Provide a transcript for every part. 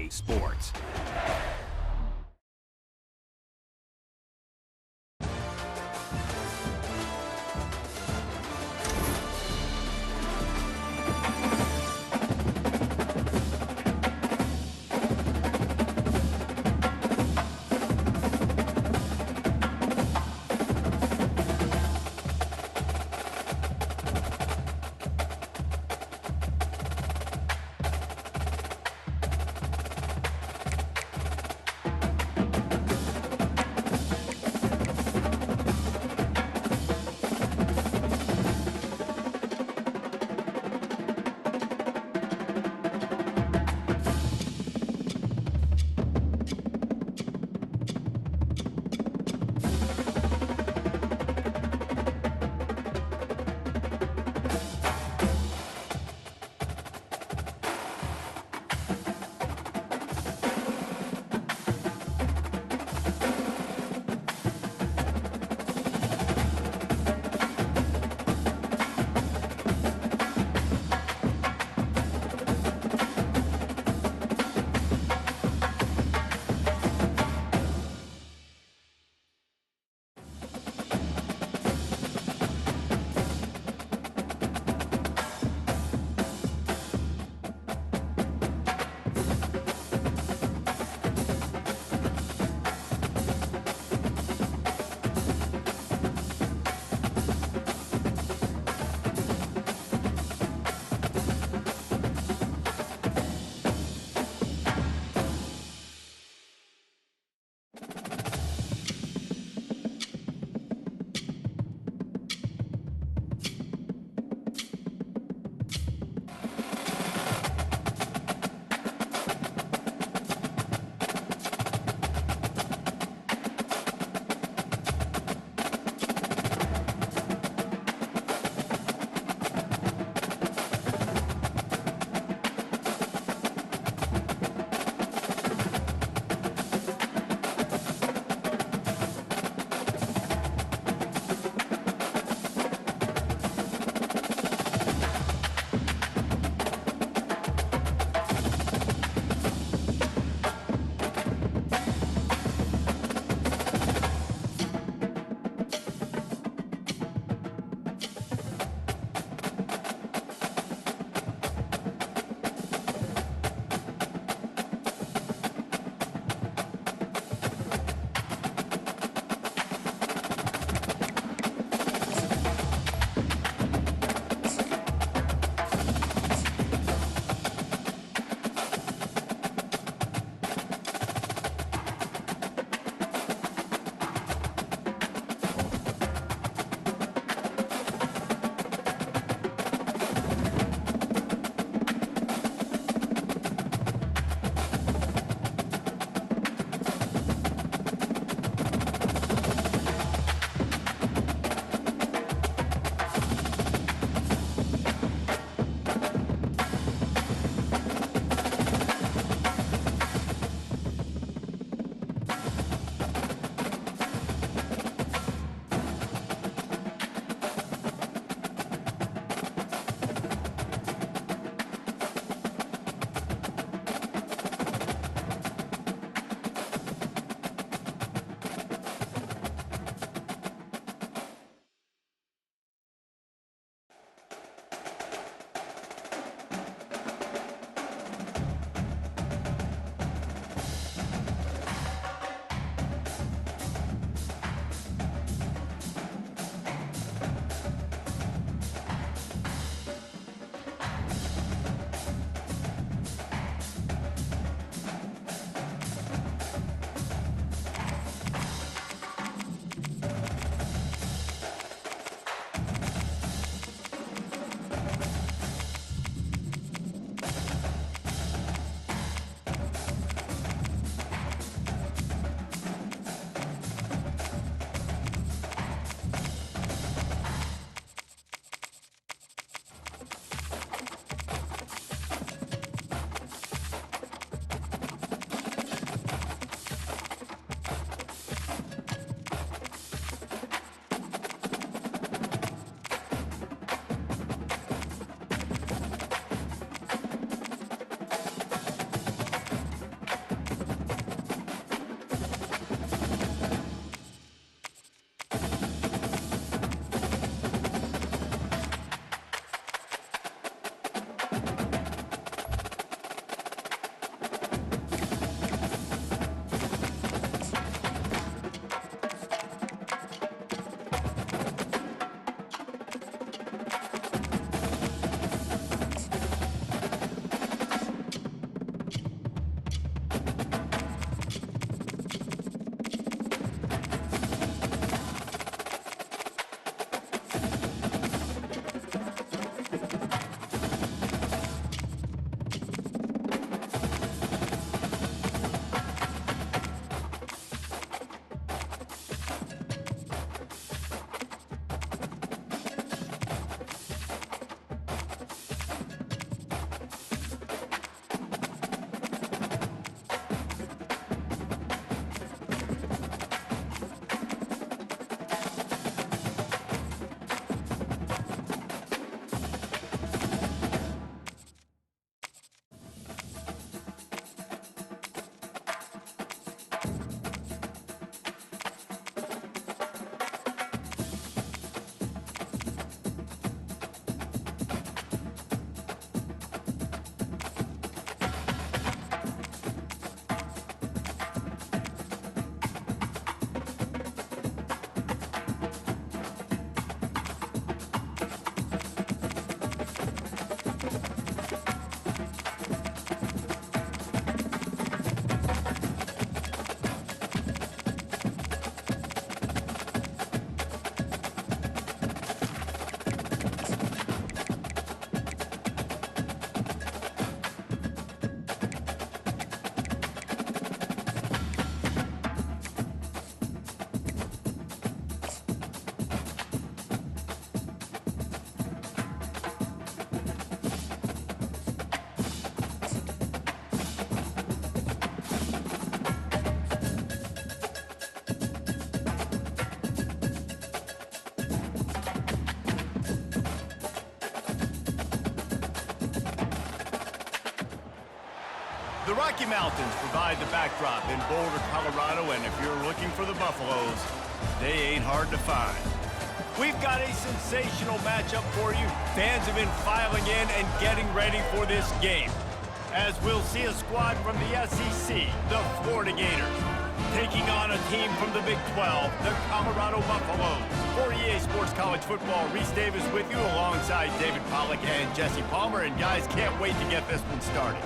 Sports. The Rocky Mountains provide the backdrop in Boulder, Colorado, and if you're looking for the Buffaloes, they ain't hard to find. We've got a sensational matchup for you. Fans have been filing in and getting ready for this game, as we'll see a squad from the SEC, the Florida Gators, taking on a team from the Big 12, the Colorado Buffaloes. For EA Sports College Football, Reese Davis with you alongside David Pollack and Jesse Palmer. And guys, can't wait to get this one started.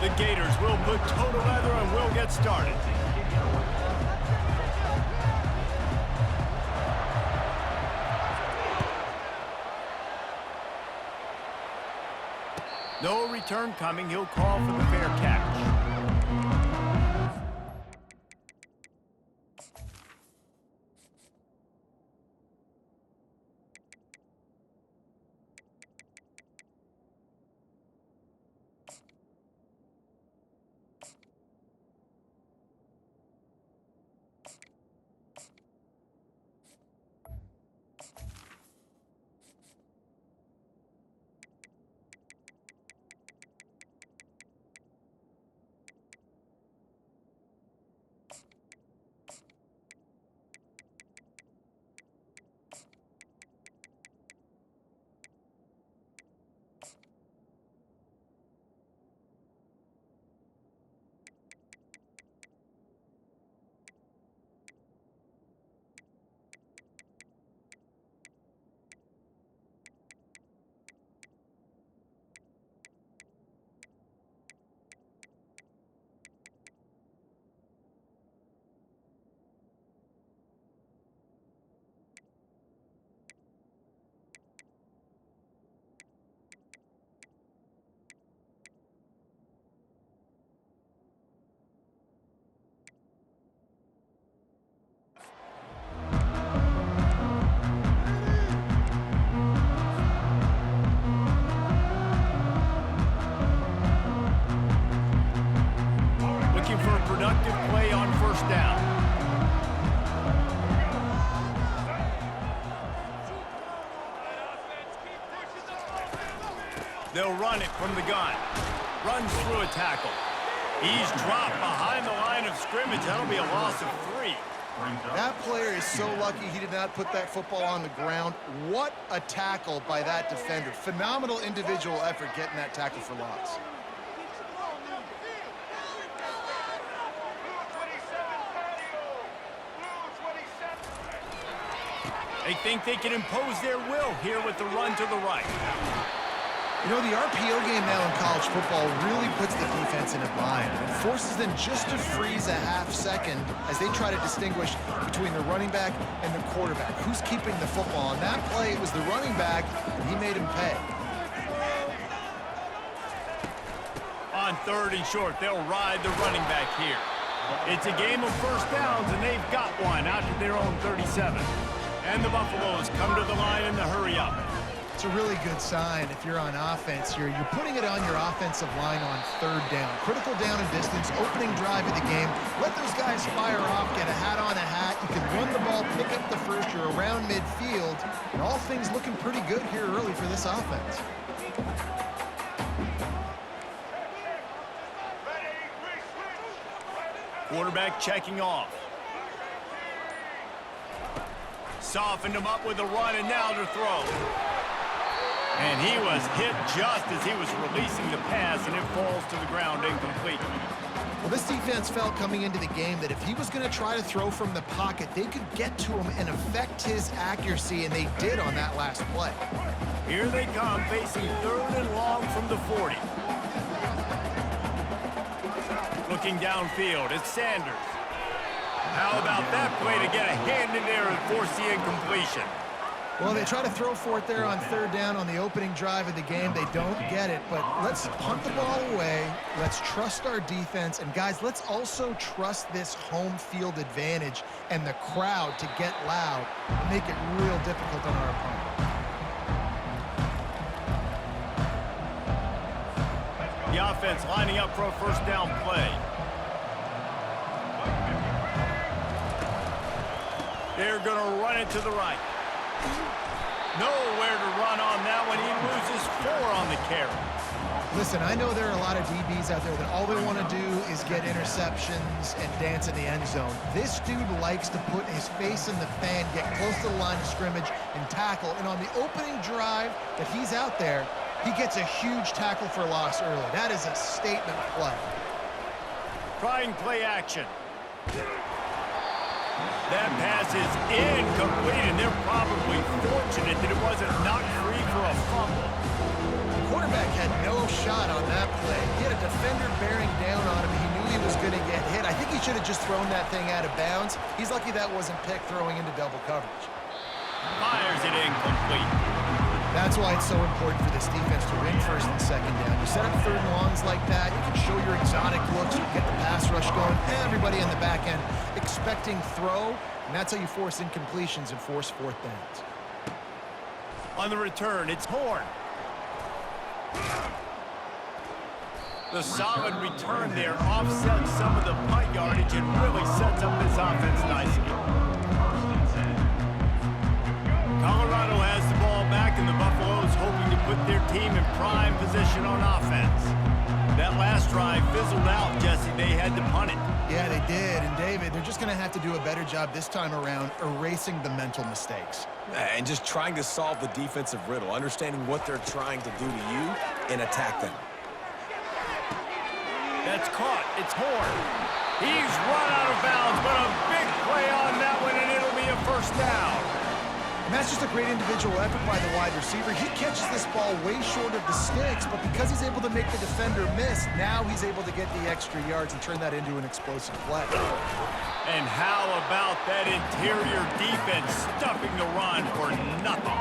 The Gators will put total leather and we'll get started. No return coming. He'll call for the fair catch. Productive play on first down. They'll run it from the gun. Runs through a tackle. He's dropped behind the line of scrimmage. That'll be a loss of 3. That player is so lucky he did not put that football on the ground. What a tackle by that defender. Phenomenal individual effort getting that tackle for loss. They think they can impose their will here with the run to the right. You know, the RPO game now in college football really puts the defense in a bind. It forces them just to freeze a half second as they try to distinguish between the running back and the quarterback. Who's keeping the football? On that play, it was the running back, and he made him pay. On 3rd and short, they'll ride the running back here. It's a game of first downs, and they've got one out to their own 37. And the Buffaloes come to the line in the hurry up. It's a really good sign if you're on offense here. You're putting it on your offensive line on 3rd down. Critical down and distance, opening drive of the game. Let those guys fire off, get a hat on a hat. You can run the ball, pick up the first. You're around midfield. And all things looking pretty good here early for this offense. Quarterback checking off. Softened him up with a run, and now to throw. And he was hit just as he was releasing the pass, and it falls to the ground incomplete. Well, this defense felt coming into the game that if he was going to try to throw from the pocket, they could get to him and affect his accuracy, and they did on that last play. Here they come, facing 3rd and long from the 40. Looking downfield, it's Sanders. How about that play to get a hand in there and force the incompletion? Well, they try to throw for it there on 3rd down on the opening drive of the game. They don't get it, but let's punt the ball away. Let's trust our defense. And, guys, let's also trust this home field advantage and the crowd to get loud and make it real difficult on our opponent. The offense lining up for a first down play. They're going to run it to the right. Nowhere to run on that one. He loses 4 on the carry. Listen, I know there are a lot of DBs out there that all they want to do is get interceptions and dance in the end zone. This dude likes to put his face in the fan, get close to the line of scrimmage, and tackle. And on the opening drive that he's out there, he gets a huge tackle for loss early. That is a statement play. Trying play action. That pass is incomplete, and they're probably fortunate that it wasn't knocked free for a fumble. The quarterback had no shot on that play. He had a defender bearing down on him. He knew he was going to get hit. I think he should have just thrown that thing out of bounds. He's lucky that wasn't picked throwing into double coverage. Fires it incomplete. That's why it's so important for this defense to win first and second down. You set up third and longs like that, you can show your exotic looks, you can get the pass rush going, everybody in the back end expecting throw, and that's how you force incompletions and force fourth downs. On the return, it's Horn. The solid return there offsets some of the punt yardage and really sets up this offense nicely. Colorado has the ball back, and the Buffaloes hoping to put their team in prime position on offense. That last drive fizzled out, Jesse. They had to punt it. Yeah, they did. And, David, they're just going to have to do a better job this time around erasing the mental mistakes. And just trying to solve the defensive riddle, understanding what they're trying to do to you and attack them. That's caught. It's Horn. He's run out of bounds, but a big play on that one, and it'll be a first down. And that's just a great individual effort by the wide receiver. He catches this ball way short of the sticks, but because he's able to make the defender miss, now he's able to get the extra yards and turn that into an explosive play. And how about that interior defense stuffing the run for nothing?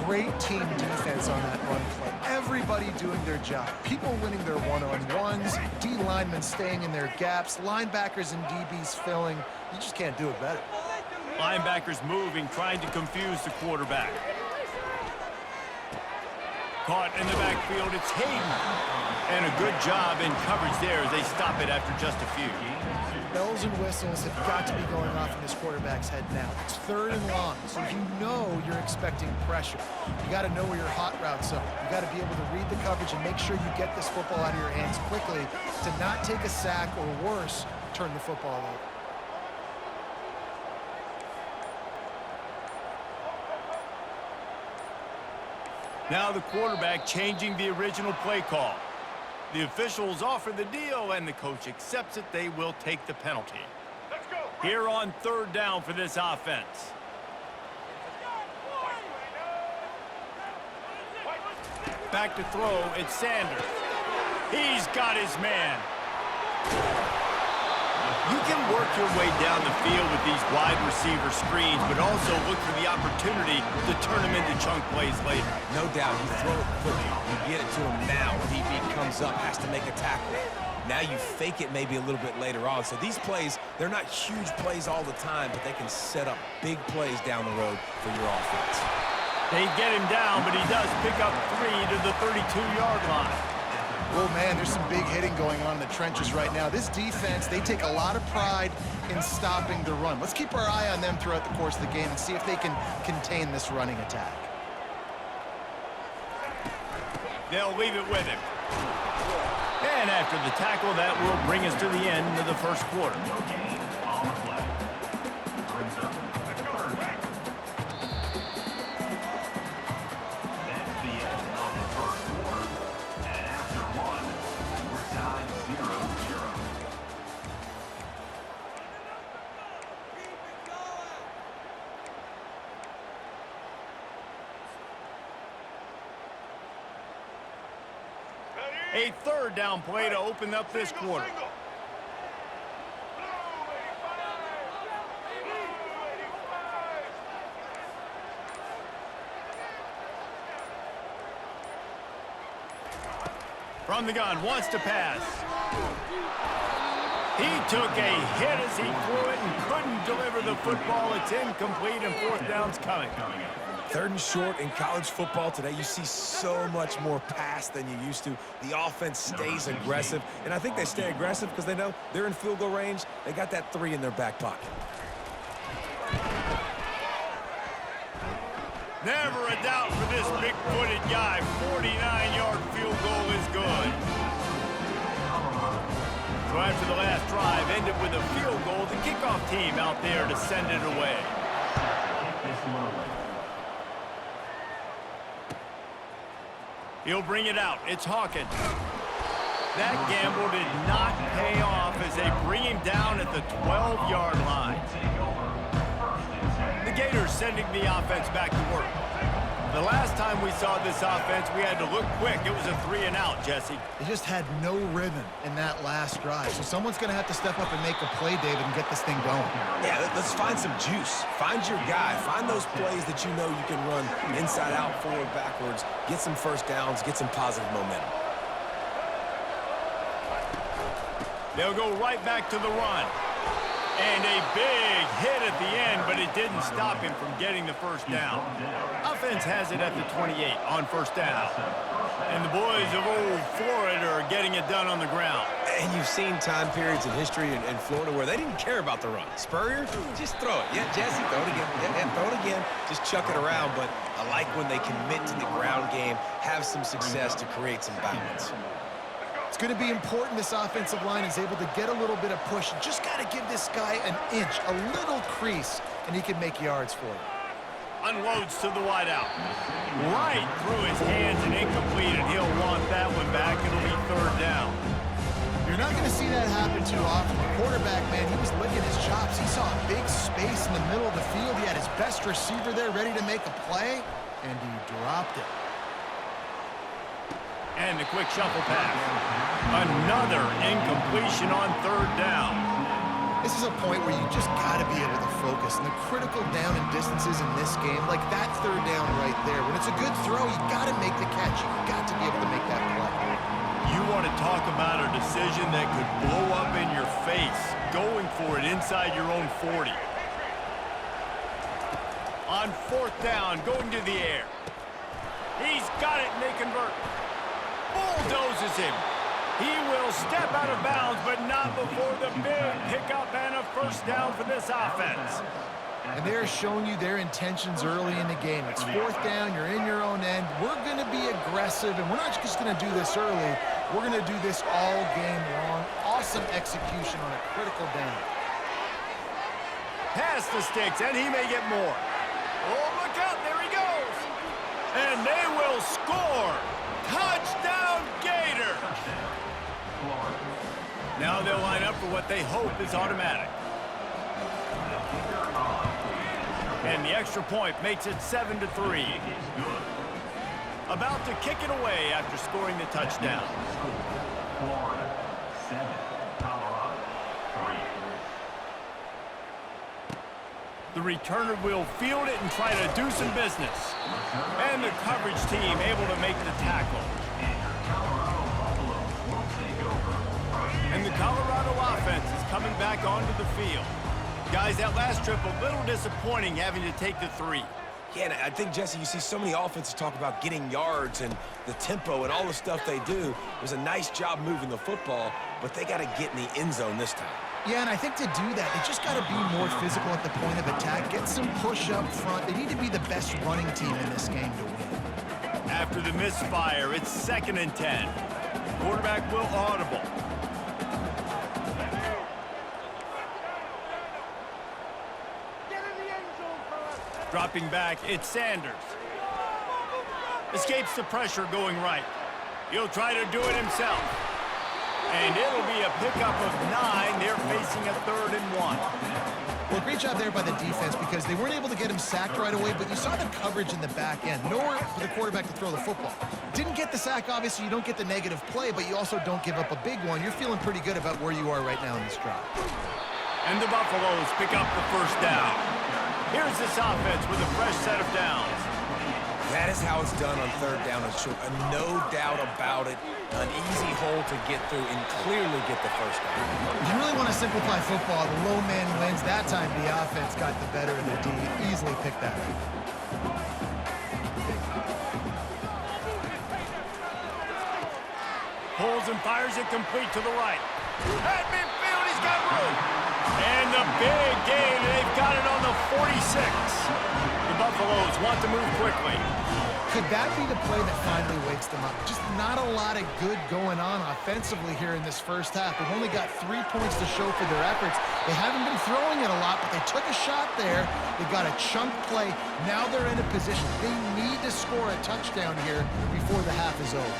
Great team defense on that run play. Everybody doing their job. People winning their one-on-ones, D linemen staying in their gaps, linebackers and DBs filling. You just can't do it better. Linebackers moving, trying to confuse the quarterback. Caught in the backfield, it's Hayden. And a good job in coverage there as they stop it after just a few. Bells and whistles have got to be going off in this quarterback's head now. It's third and long, so you know you're expecting pressure. You got to know where your hot routes are. You got to be able to read the coverage and make sure you get this football out of your hands quickly to not take a sack or worse, turn the football over. Now the quarterback changing the original play call. The officials offer the deal, and the coach accepts it. They will take the penalty. Here on third down for this offense. Back to throw, it's Sanders. He's got his man. You can work your way down the field with these wide receiver screens, but also look for the opportunity to turn them into chunk plays later. No doubt, you throw it quickly, you get it to him now. DB comes up, has to make a tackle. Now you fake it maybe a little bit later on. So these plays, they're not huge plays all the time, but they can set up big plays down the road for your offense. They get him down, but he does pick up 3 to the 32-yard line. Oh, man, there's some big hitting going on in the trenches right now. This defense, they take a lot of pride in stopping the run. Let's keep our eye on them throughout the course of the game and see if they can contain this running attack. They'll leave it with him. And after the tackle, that will bring us to the end of the first quarter. A third down play to open up this quarter. From the gun, wants to pass. He took a hit as he threw it and couldn't deliver the football. It's incomplete and fourth down's coming. Third and short in college football today, you see so much more pass than you used to. The offense stays aggressive, and I think they stay aggressive because they know they're in field goal range. They got that 3 in their back pocket. Never a doubt for this big-footed guy. 49-yard field goal is good. So after the last drive ended with a field goal, the kickoff team out there to send it away. He'll bring it out. It's Hawkins. That gamble did not pay off as they bring him down at the 12-yard line. The Gators sending the offense back to work. The last time we saw this offense, we had to look quick. It was a 3-and-out, Jesse. They just had no rhythm in that last drive. So someone's going to have to step up and make a play, David, and get this thing going. Yeah, let's find some juice. Find your guy. Find those plays that you know you can run inside out, forward, backwards. Get some first downs. Get some positive momentum. They'll go right back to the run. And a big hit at the end, but it didn't stop him from getting the first down. Offense has it at the 28 on first down. And the boys of old Florida are getting it done on the ground. And you've seen time periods in history in Florida where they didn't care about the run. Spurrier, just throw it. Yeah, Jesse, throw it again. Yeah, throw it again. Just chuck it around. But I like when they commit to the ground game, have some success to create some balance. It's going to be important this offensive line is able to get a little bit of push. You just got to give this guy an inch, a little crease, and he can make yards for you. Unloads to the wideout. Right through his hands and incomplete, and he'll want that one back. It'll be third down. You're not going to see that happen too often. The quarterback, man, he was licking his chops. He saw a big space in the middle of the field. He had his best receiver there ready to make a play, and he dropped it. And the quick shuffle pass. Another incompletion on third down. This is a point where you just got to be able to focus. And the critical down and distances in this game, like that third down right there. When it's a good throw, you got to make the catch. You got to be able to make that play. You want to talk about a decision that could blow up in your face. Going for it inside your own 40. On fourth down, going to the air. He's got it, and they convert. Bulldozes him. He will step out of bounds, but not before the big pickup and a first down for this offense. And they're showing you their intentions early in the game. It's fourth down, you're in your own end. We're going to be aggressive, and we're not just going to do this early. We're going to do this all game long. Awesome execution on a critical down. Pass the sticks, and he may get more. Oh, look out, there he goes. And they will score. Touchdown, Gator! Now they'll line up for what they hope is automatic. And the extra point makes it 7-3. About to kick it away after scoring the touchdown. The returner will field it and try to do some business. And the coverage team able to make the tackle. And the Colorado offense is coming back onto the field. Guys, that last trip a little disappointing having to take the 3. Yeah, and I think, Jesse, you see so many offenses talk about getting yards and the tempo and all the stuff they do. It was a nice job moving the football, but they got to get in the end zone this time. Yeah, and I think to do that, they just got to be more physical at the point of attack, get some push up front. They need to be the best running team in this game to win. After the misfire, it's 2nd and 10. Quarterback will audible. Dropping back, it's Sanders. Escapes the pressure going right. He'll try to do it himself. And it'll be a pickup of 9. They're facing a 3rd and 1. Well, great job there by the defense because they weren't able to get him sacked right away, but you saw the coverage in the back end. Nowhere for the quarterback to throw the football. Didn't get the sack, obviously. You don't get the negative play, but you also don't give up a big one. You're feeling pretty good about where you are right now in this drive. And the Buffaloes pick up the first down. Here's this offense with a fresh set of downs. That is how it's done on third down and short. No doubt about it. An easy hole to get through and clearly get the first down. If you really want to simplify football, the low man wins. That time the offense got the better of the D. Easily picked that up. Pulls and fires it complete to the right. At midfield, he's got room. And the big gain, they've got it on the 46. The Buffaloes want to move quickly. Could that be the play that finally wakes them up? Just not a lot of good going on offensively here in this first half. They've only got 3 points to show for their efforts. They haven't been throwing it a lot, but they took a shot there. They got a chunk play. Now they're in a position. They need to score a touchdown here before the half is over.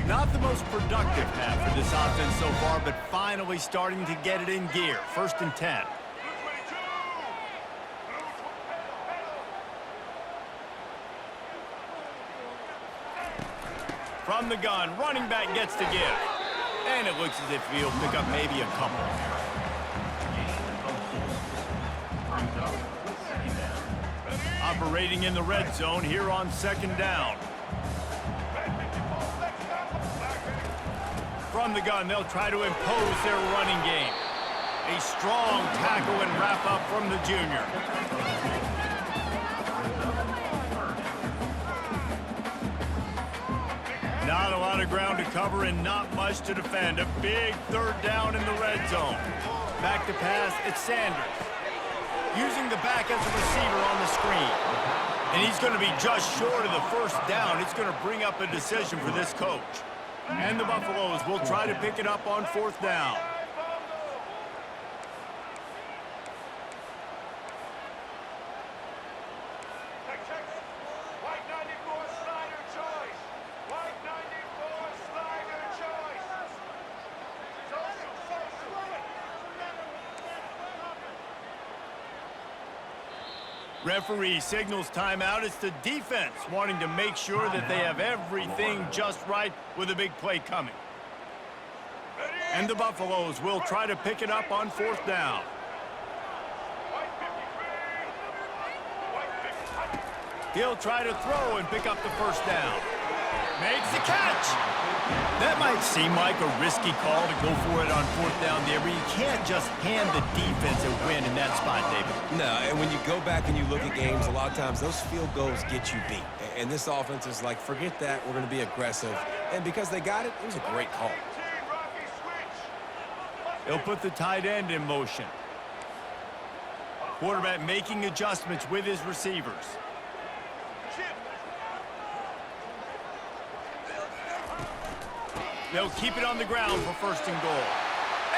Not the most productive half for this offense so far, but finally starting to get it in gear. 1st and 10. From the gun, running back gets to give. And it looks as if he'll pick up maybe a couple. Operating in the red zone here on 2nd down. From the gun, they'll try to impose their running game. A strong tackle and wrap up from the junior. Not a lot of ground to cover and not much to defend. A big 3rd down in the red zone. Back to pass, it's Sanders. Using the back as a receiver on the screen. And he's going to be just short of the 1st down. It's going to bring up a decision for this coach. And the Buffaloes will try to pick it up on 4th down. Referee signals timeout. It's the defense wanting to make sure that they have everything just right with a big play coming. And the Buffaloes will try to pick it up on 4th down. He'll try to throw and pick up the 1st down. Makes the catch. That might seem like a risky call to go for it on 4th down there, but you can't just hand the defense a win in that spot, David. No, and when you go back and you look at games, a lot of times those field goals get you beat. And this offense is like, forget that, we're going to be aggressive. And because they got it, it was a great call. They'll put the tight end in motion. Quarterback making adjustments with his receivers. They'll keep it on the ground for 1st and goal.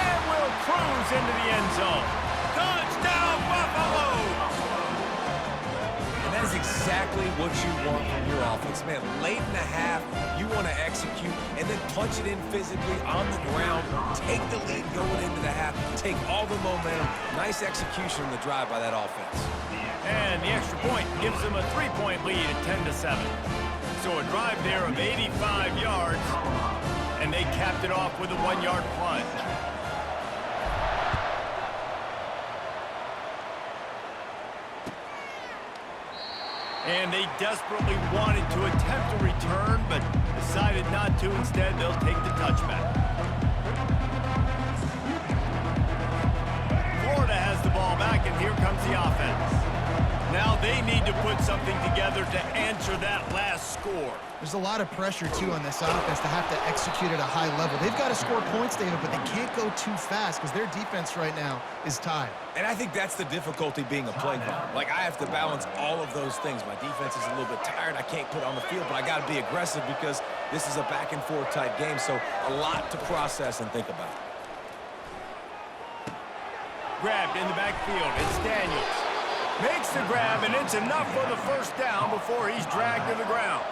And will cruise into the end zone. Touchdown, Buffaloes! And that is exactly what you want from your offense. Man, late in the half, you want to execute and then punch it in physically on the ground, take the lead going into the half, take all the momentum. Nice execution on the drive by that offense. And the extra point gives them a 3-point lead at 10-7. So a drive there of 85 yards. And they capped it off with a 1-yard plunge. And they desperately wanted to attempt a return, but decided not to. Instead, they'll take the touchback. Florida has the ball back, and here comes the offense. Now they need to put something together to answer that last score. There's a lot of pressure, too, on this offense to have to execute at a high level. They've got to score points, David, but they can't go too fast because their defense right now is tired. And I think that's the difficulty being a play caller. Like, I have to balance all of those things. My defense is a little bit tired. I can't put it on the field, but I got to be aggressive because this is a back-and-forth type game, so a lot to process and think about. Grabbed in the backfield. It's Daniels. Makes the grab, and it's enough for the 1st down before he's dragged to the ground.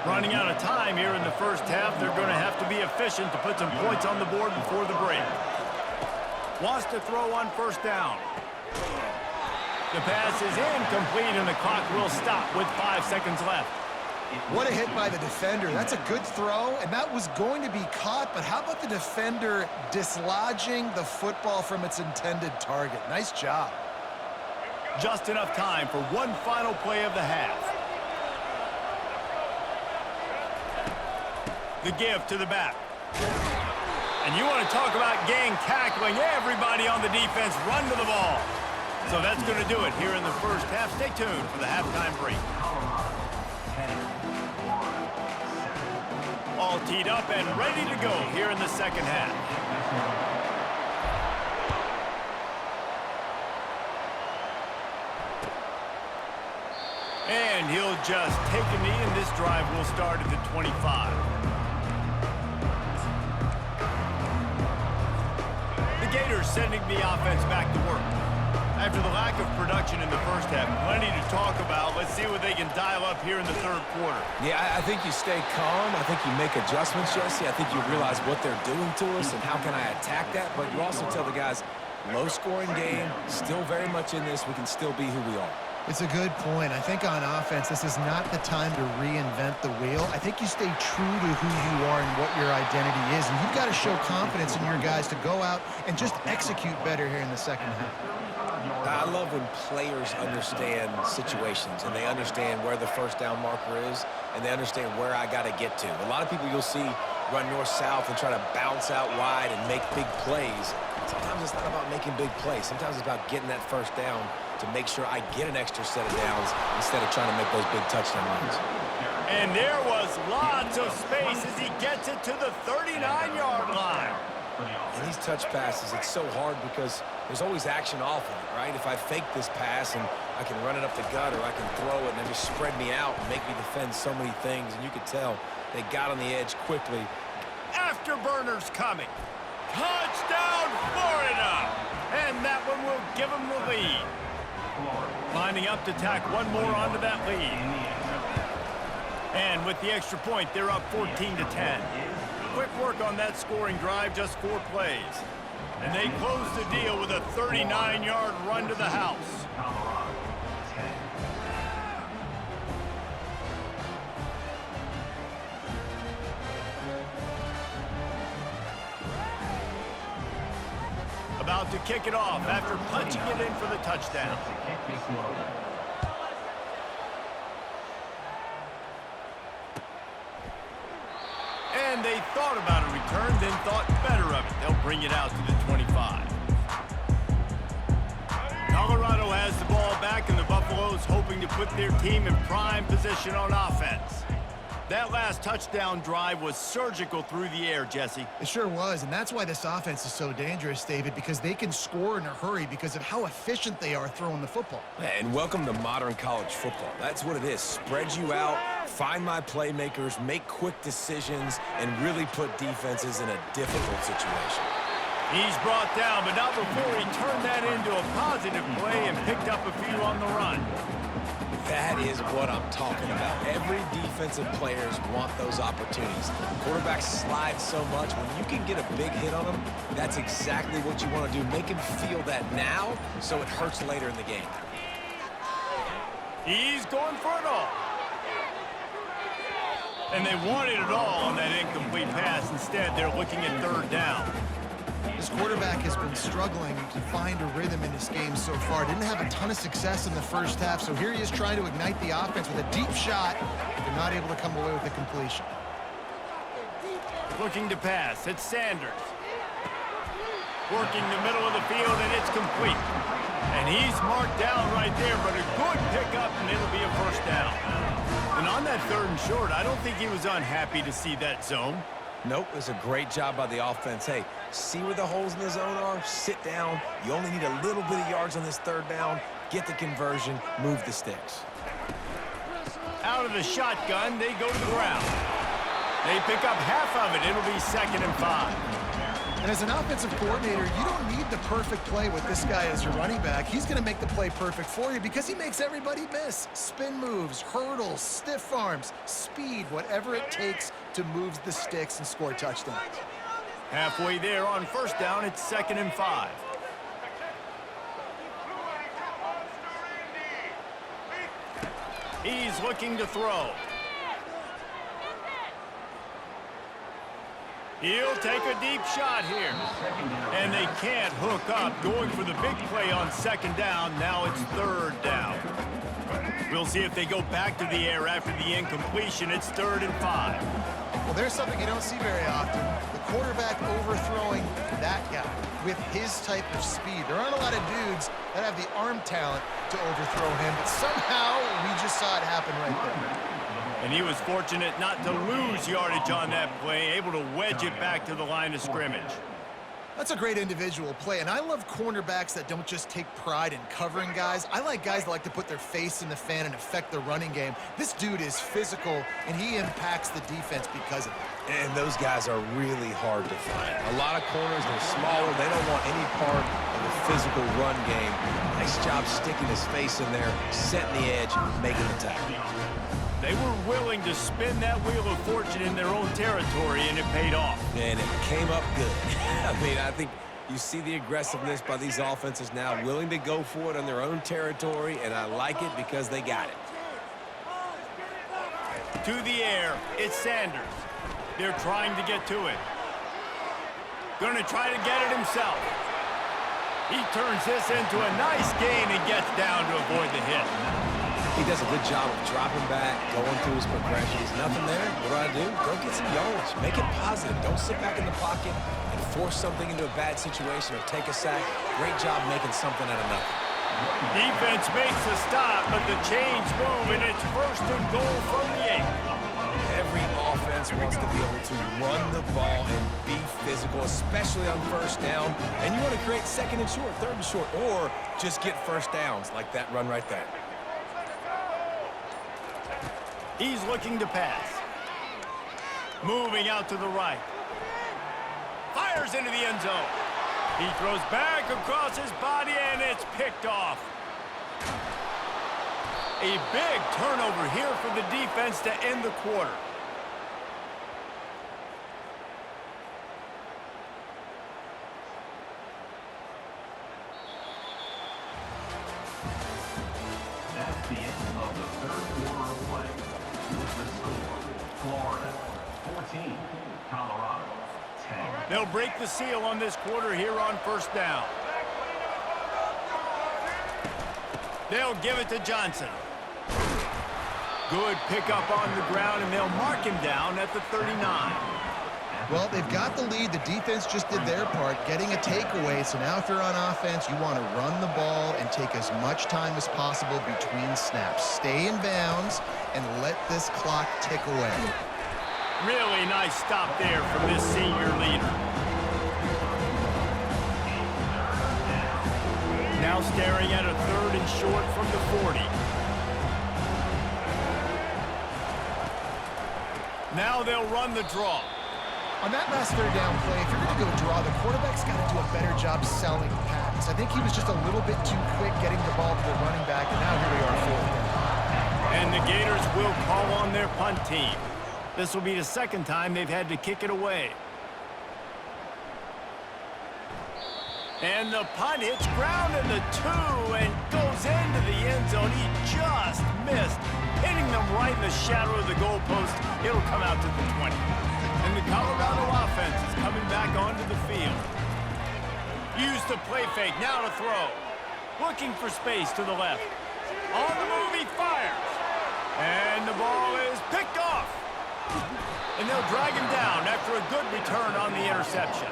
Running out of time here in the first half, they're going to have to be efficient to put some points on the board before the break. Wants to throw on 1st down. The pass is incomplete, and the clock will stop with 5 seconds left. What a hit by the defender. That's a good throw, and that was going to be caught, but how about the defender dislodging the football from its intended target? Nice job. Just enough time for one final play of the half. The give to the back. And you want to talk about gang tackling. Everybody on the defense run to the ball. So that's going to do it here in the first half. Stay tuned for the halftime break. All all teed up and ready to go here in the second half. And he'll just take a knee, and this drive will start at the 25. The Gators sending the offense back to work. After the lack of production in the first half, plenty to talk about. Let's see what they can dial up here in the third quarter. Yeah, I think you stay calm. I think you make adjustments, Jesse. I think you realize what they're doing to us and how can I attack that. But you also tell the guys, low-scoring game, still very much in this. We can still be who we are. It's a good point. I think on offense, this is not the time to reinvent the wheel. I think you stay true to who you are and what your identity is, and you've got to show confidence in your guys to go out and just execute better here in the second half. I love when players understand situations and they understand where the first down marker is and they understand where I got to get to. A lot of people you'll see run north-south and try to bounce out wide and make big plays. Sometimes it's not about making big plays. Sometimes it's about getting that first down to make sure I get an extra set of downs instead of trying to make those big touchdown runs. And there was lots of space as he gets it to the 39-yard line. And these touch passes, it's so hard because there's always action off of it, right? If I fake this pass and I can run it up the gut or I can throw it and then just spread me out and make me defend so many things, and you could tell they got on the edge quickly. Afterburners coming. Touchdown, Florida! And that one will give them the lead. Lining up to tack one more onto that lead. And with the extra point, they're up 14-10. Quick work on that scoring drive, just 4 plays. And they close the deal with a 39-yard run to the house. About to kick it off after punching it in for the touchdown. And they thought about a return, then thought better of it. They'll bring it out to the 25. Colorado has the ball back, and the Buffaloes hoping to put their team in prime position on offense. That last touchdown drive was surgical through the air, Jesse. It sure was, and that's why this offense is so dangerous, David, because they can score in a hurry because of how efficient they are throwing the football. And welcome to modern college football. That's what it is. Spread you out, find my playmakers, make quick decisions, and really put defenses in a difficult situation. He's brought down, but not before he turned that into a positive play and picked up a few on the run. That is what I'm talking about. Every defensive players want those opportunities. Quarterbacks slide so much. When you can get a big hit on them, that's exactly what you want to do. Make him feel that now so it hurts later in the game. He's going for it all. And they wanted it all on that incomplete pass. Instead, they're looking at third down. This quarterback has been struggling to find a rhythm in this game so far. Didn't have a ton of success in the first half, so here he is trying to ignite the offense with a deep shot, but not able to come away with the completion. Looking to pass. It's Sanders. Working the middle of the field, and it's complete. And he's marked down right there, but a good pickup, and it'll be a first down. And on that 3rd and short, I don't think he was unhappy to see that zone. Nope, it was a great job by the offense. Hey, see where the holes in the zone are, sit down. You only need a little bit of yards on this 3rd down. Get the conversion, move the sticks. Out of the shotgun, they go to the ground. They pick up half of it. It'll be 2nd and 5. And as an offensive coordinator, you don't need the perfect play with this guy as your running back. He's going to make the play perfect for you because he makes everybody miss. Spin moves, hurdles, stiff arms, speed, whatever it takes to move the sticks and score touchdowns. Halfway there on first down, it's 2nd and 5. He's looking to throw. He'll take a deep shot here. And they can't hook up, going for the big play on 2nd down. Now it's 3rd down. We'll see if they go back to the air after the incompletion. It's 3rd and 5. Well, there's something you don't see very often. The quarterback overthrowing that guy with his type of speed. There aren't a lot of dudes that have the arm talent to overthrow him, but somehow we just saw it happen right there. And he was fortunate not to lose yardage on that play, able to wedge it back to the line of scrimmage. That's a great individual play, and I love cornerbacks that don't just take pride in covering guys. I like guys that like to put their face in the fan and affect the running game. This dude is physical, and he impacts the defense because of it. And those guys are really hard to find. A lot of corners, they're smaller. They don't want any part of the physical run game. Nice job sticking his face in there, setting the edge, making the tackle. They were willing to spin that wheel of fortune in their own territory, and it paid off. And it came up good. I mean, I think you see the aggressiveness by these offenses now, willing to go for it on their own territory, and I like it because they got it. To the air, it's Sanders. They're trying to get to it. Going to try to get it himself. He turns this into a nice gain and gets down to avoid the hit. He does a good job of dropping back, going through his progressions. Nothing there. What do? Go get some yardage. Make it positive. Don't sit back in the pocket and force something into a bad situation or take a sack. Great job making something out of nothing. Defense makes a stop, but the chains move, and it's first and goal from the 8. Every offense wants to be able to run the ball and be physical, especially on first down. And you want to create second and short, third and short, or just get first downs like that run right there. He's looking to pass. Moving out to the right. Fires into the end zone. He throws back across his body, and it's picked off. A big turnover here for the defense to end the quarter. That's the end of the third quarter of play. With the score, Florida 14, Colorado 10. They'll break the seal on this quarter here on first down. They'll give it to Johnson. Good pickup on the ground, and they'll mark him down at the 39. Well, they've got the lead. The defense just did their part, getting a takeaway. So now if you're on offense, you want to run the ball and take as much time as possible between snaps. Stay in bounds and let this clock tick away. Really nice stop there from this senior leader. Now staring at a third and short from the 40. Now they'll run the draw. On that last third down play, if you're going to go draw, the quarterback's got to do a better job selling the pass. I think he was just a little bit too quick getting the ball to the running back, and now here we are, fourth down. And the Gators will call on their punt team. This will be the second time they've had to kick it away. And the punt hits ground in the 2 and goes into the end zone. He just missed, hitting them right in the shadow of the goalpost. It'll come out to the 20. And the Colorado offense is coming back onto the field. Use the play fake, now to throw. Looking for space to the left. On the move, he fires. And the ball is picked off. And they'll drag him down after a good return on the interception.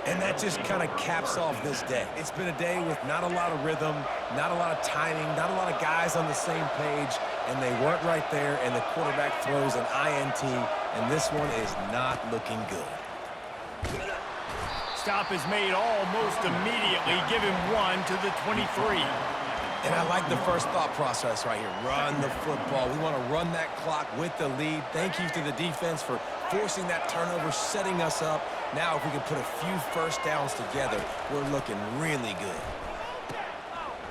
And that just kind of caps off this day. It's been a day with not a lot of rhythm, not a lot of timing, not a lot of guys on the same page, and they weren't right there, and the quarterback throws an INT, and this one is not looking good. Stop is made almost immediately. Give him 1 to the 23. And I like the first thought process right here. Run the football. We want to run that clock with the lead. Thank you to the defense for forcing that turnover, setting us up. Now if we can put a few first downs together, we're looking really good.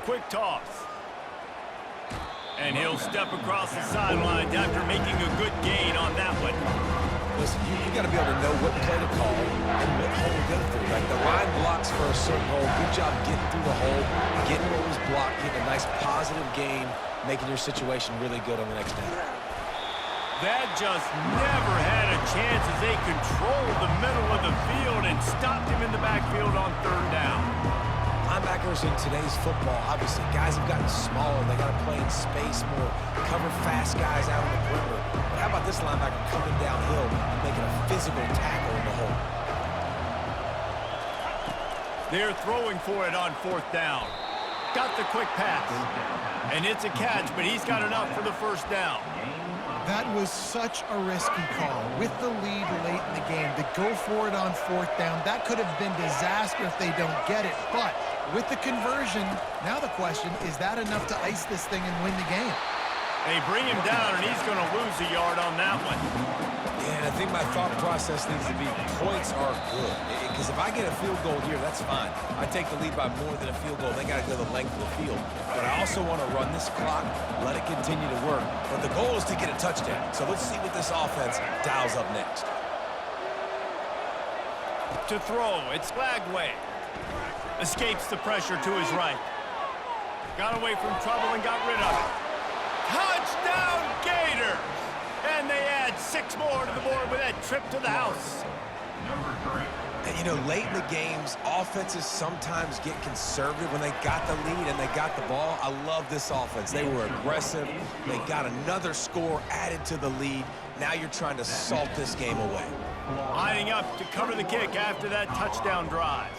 Quick toss. And he'll step across the sidelines after making a good gain on that one. Listen, you got to be able to know what play to call and what hole to go through. Like the line blocks for a certain hole. Good job getting through the hole, getting what was blocked, getting a nice positive gain, making your situation really good on the next down. That just never had a chance as they controlled the middle of the field and stopped him in the backfield on third down. Linebackers in today's football, obviously, guys have gotten smaller. They got to play in space more, cover fast guys out on the perimeter. But how about this linebacker coming downhill and making a physical tackle in the hole? They're throwing for it on fourth down. Got the quick pass. And it's a catch, but he's got enough for the first down. That was such a risky call. With the lead late in the game, to go for it on 4th down, that could have been disaster if they don't get it. But with the conversion, now the question, is that enough to ice this thing and win the game? They bring him down, and he's going to lose a yard on that one. Yeah, I think my thought process needs to be points are good. Because if I get a field goal here, that's fine. I take the lead by more than a field goal. They got to go the length of the field. But I also want to run this clock, let it continue to work. But the goal is to get a touchdown. So let's see what this offense dials up next. To throw, it's Flagway. Escapes the pressure to his right. Got away from trouble and got rid of it. Touchdown, Gators! And they add 6 more to the board with that trip to the house. Number 3. And, you know, late in the games, offenses sometimes get conservative when they got the lead and they got the ball. I love this offense. They were aggressive. They got another score added to the lead. Now you're trying to salt this game away. Lining up to cover the kick after that touchdown drive.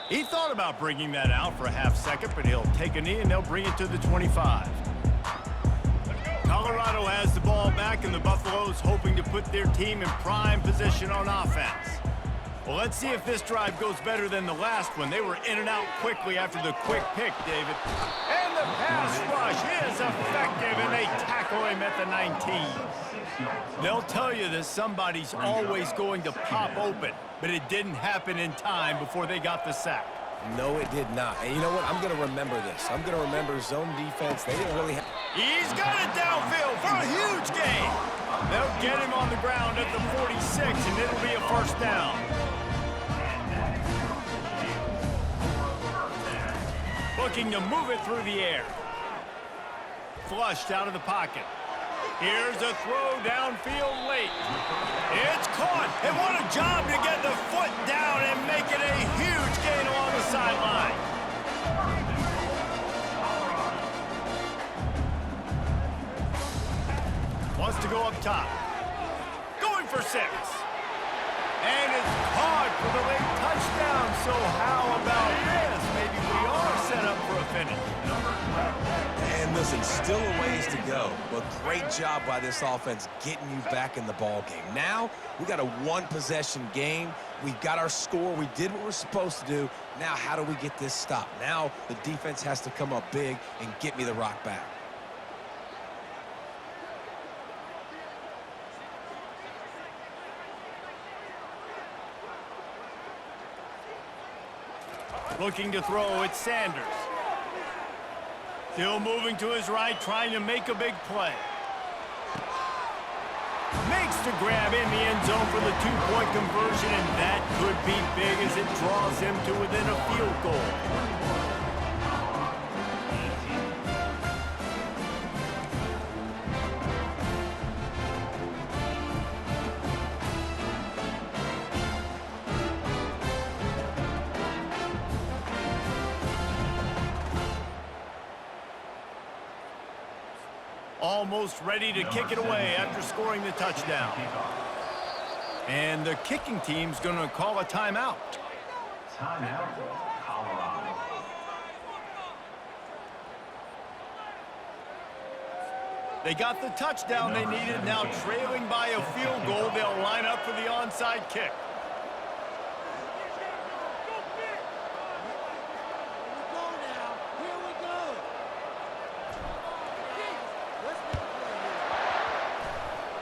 He thought about bringing that out for a half second, but he'll take a knee and they'll bring it to the 25. Colorado has the ball back, and the Buffaloes hoping to put their team in prime position on offense. Well, let's see if this drive goes better than the last one. They were in and out quickly after the quick pick, David. And the pass rush is effective, and they tackle him at the 19. They'll tell you that somebody's always going to pop open, but it didn't happen in time before they got the sack. No, it did not. And you know what? I'm going to remember this. I'm going to remember zone defense. They didn't really have... He's got it downfield for a huge gain. They'll get him on the ground at the 46, and it'll be a first down. Looking to move it through the air. Flushed out of the pocket. Here's a throw downfield late. It's caught, and what a job to get the foot down and make it a huge gain along the sideline. Wants to go up top. Going for 6. And it's caught for the late touchdown. So how about this? Maybe we are set up for a finish. And listen, still a ways to go, but great job by this offense getting you back in the ball game. Now, we got a 1-possession game. We got our score. We did what we're supposed to do. Now, how do we get this stopped? Now, the defense has to come up big and get me the rock back. Looking to throw, it's Sanders. Still moving to his right, trying to make a big play. Makes the grab in the end zone for the 2-point conversion, and that could be big as it draws him to within a field goal. Almost ready to kick it away after scoring the touchdown. And the kicking team's going to call a timeout. Timeout, Colorado. They got the touchdown they needed. Now trailing by a field goal, they'll line up for the onside kick.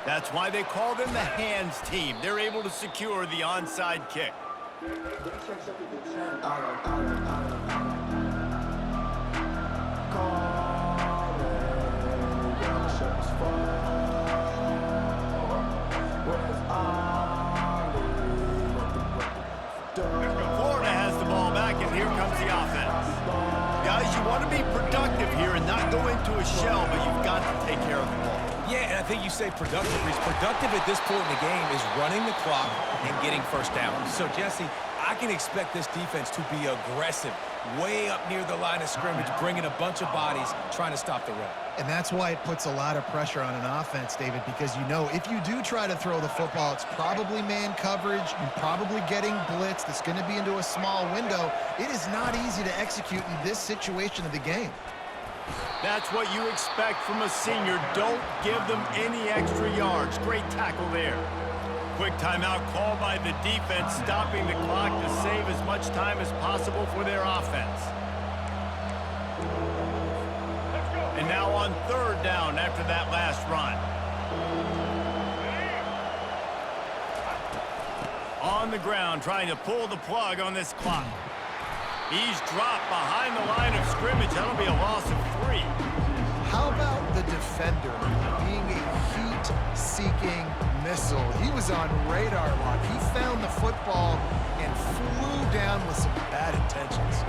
That's why they call them the hands team. They're able to secure the onside kick. Florida has the ball back, and here comes the offense. Guys, you want to be productive here and not go into a shell, but you've got to take care of the ball. Yeah, and I think you say productive. He's productive at this point in the game is running the clock and getting first down. So, Jesse, I can expect this defense to be aggressive way up near the line of scrimmage, bringing a bunch of bodies, trying to stop the run. And that's why it puts a lot of pressure on an offense, David, because you know if you do try to throw the football, it's probably man coverage, you're probably getting blitzed, it's going to be into a small window. It is not easy to execute in this situation of the game. That's what you expect from a senior. Don't give them any extra yards. Great tackle there. Quick timeout called by the defense, stopping the clock to save as much time as possible for their offense. And now on third down after that last run. On the ground, trying to pull the plug on this clock. He's dropped behind the line of scrimmage. That'll be a loss of 3. How about the defender being a heat-seeking missile? He was on radar lock. He found the football and flew down with some bad intentions.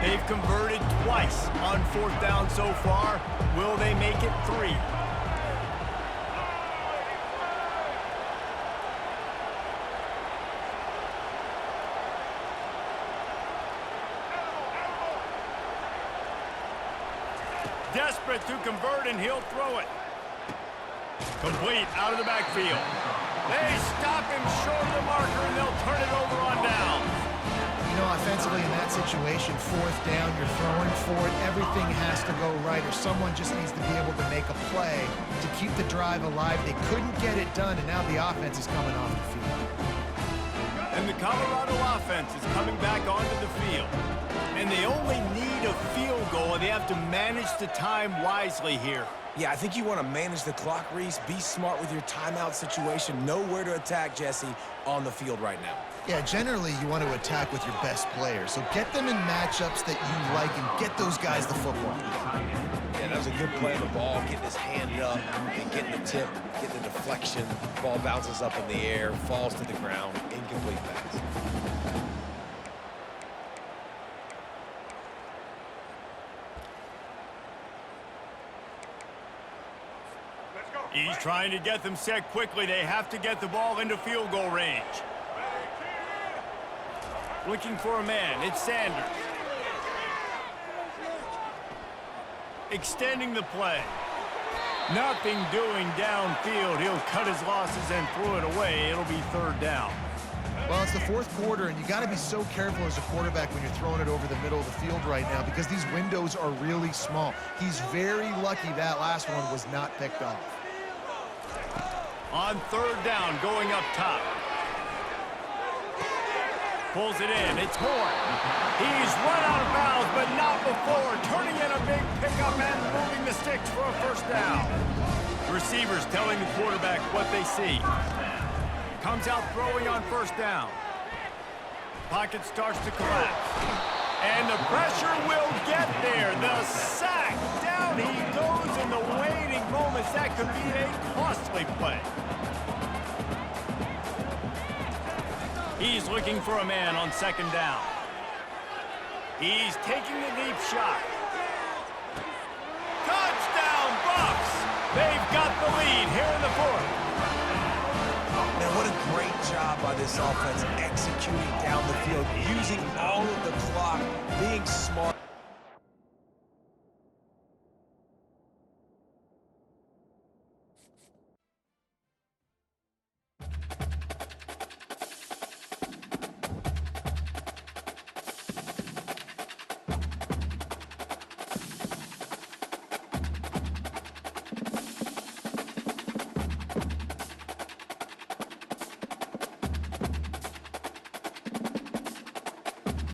They've converted twice on fourth down so far. Will they make it 3? Desperate to convert, and he'll throw it. Complete out of the backfield. They stop him short of the marker, and they'll turn it over on down. You know, offensively in that situation, fourth down, you're throwing for it, everything has to go right, or someone just needs to be able to make a play to keep the drive alive. They couldn't get it done, and now the offense is coming off the field. And the Colorado offense is coming back onto the field. And they only need a field goal, and they have to manage the time wisely here. Yeah, I think you want to manage the clock, Reese. Be smart with your timeout situation. Know where to attack, Jesse, on the field right now. Yeah, generally you want to attack with your best players. So get them in matchups that you like and get those guys the football. Yeah, that was a good play on the ball, getting his hand up, and getting the tip, getting the deflection. Ball bounces up in the air, falls to the ground, incomplete pass. He's trying to get them set quickly. They have to get the ball into field goal range. Looking for a man. It's Sanders. Extending the play. Nothing doing downfield. He'll cut his losses and throw it away. It'll be third down. Well, it's the fourth quarter, and you got to be so careful as a quarterback when you're throwing it over the middle of the field right now because these windows are really small. He's very lucky that last one was not picked off. On third down, going up top. Pulls it in. It's Horn. He's run out of bounds, but not before. Turning in a big pickup and moving the sticks for a first down. Receivers telling the quarterback what they see. Comes out throwing on first down. Pocket starts to collapse. And the pressure will get there. The sack. Down he goes in the waiting moments. That could be a costly play. He's looking for a man on second down. He's taking the deep shot. Touchdown, Buffs! They've got the lead here in the fourth. Man, what a great job by this offense executing down the field, using all of the clock, being smart.